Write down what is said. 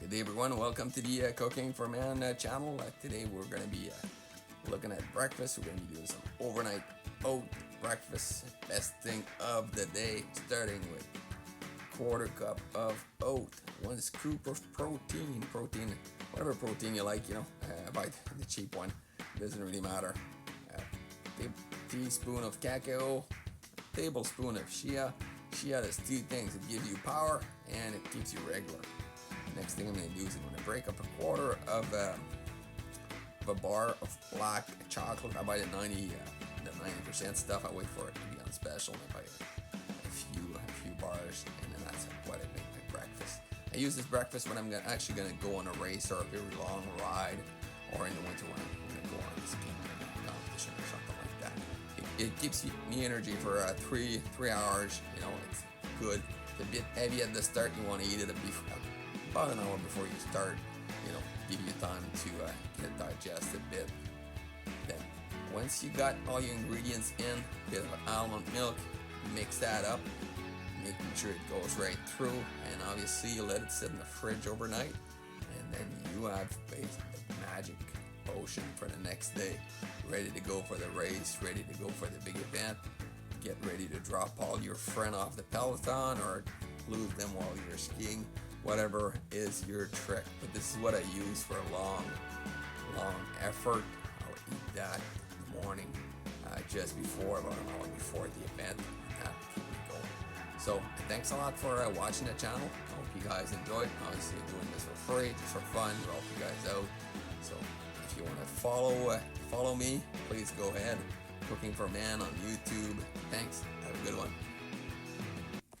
Good day everyone, welcome to the Cooking for Man channel. Today we're going to be looking at breakfast. We're going to be doing some overnight oat breakfast. Best thing of the day, starting with quarter cup of oat, 1 scoop of protein, whatever protein you like, buy the cheap one, it doesn't really matter. Teaspoon of cacao, tablespoon of chia. Chia does two things: it gives you power and it keeps you regular. Next thing I'm going to do is I'm going to break up a quarter of a bar of black chocolate. I buy the 90% stuff. I wait for it to be on special and I buy a few bars, and then that's what I make my breakfast. I use this breakfast when I'm actually going to go on a race or a very long ride, or in the winter when I'm going to go on a skiing competition or something like that. It gives me energy for 3 hours. It's good. It's a bit heavy at the start. You want to eat it about an hour before you start, give you time to get it digested a bit. Then once you got all your ingredients in, a bit of almond milk, mix that up, making sure it goes right through, and obviously you let it sit in the fridge overnight, and then you have basically the magic potion for the next day, ready to go for the race, ready to go for the big event. Get ready to drop all your friend off the peloton or lose them while you're skiing. Whatever is your trick, but this is what I use for a long effort. I'll eat that in the morning, just before, about an hour before the event, and that will keep me going. So thanks a lot for watching the channel. I hope you guys enjoyed. Obviously doing this for free, just for fun, to help you guys out. So if you want to follow me, please go ahead. Cooking for Man on YouTube. Thanks. Have a good one.